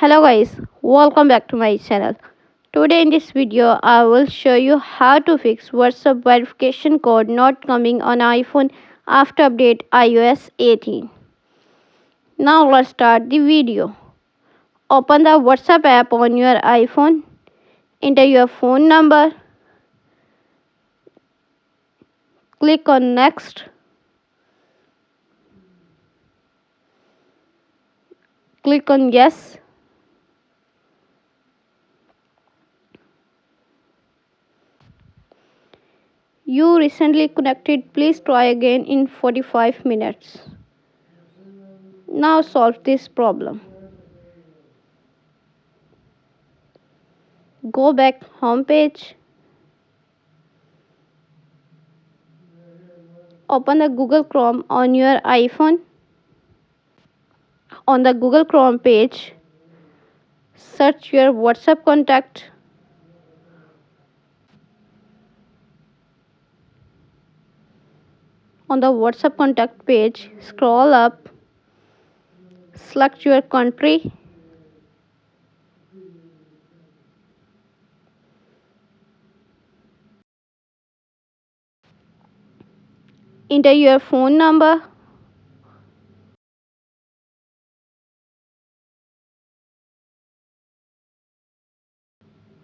Hello guys, welcome back to my channel. Today in this video I will show you how to fix WhatsApp verification code not coming on iPhone after update iOS 18. Now let's start the video. Open the WhatsApp app on your iPhone, enter your phone number, click on next, click on yes. You recently connected, please try again in 45 minutes. Now solve this problem. Go back home page. Open the Google Chrome on your iPhone. On the Google Chrome page, search your WhatsApp contact. On the WhatsApp contact page, scroll up, select your country, enter your phone number,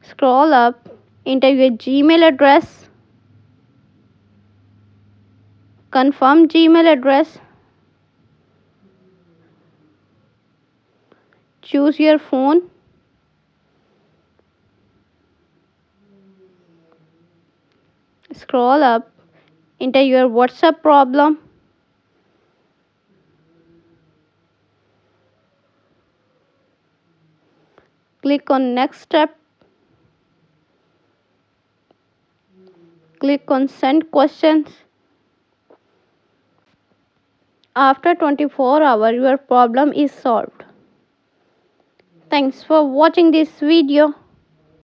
scroll up, enter your Gmail address, confirm Gmail address, choose your phone, scroll up, enter your WhatsApp problem, click on next step, click on send questions. After 24 hours, your problem is solved. Thanks for watching this video.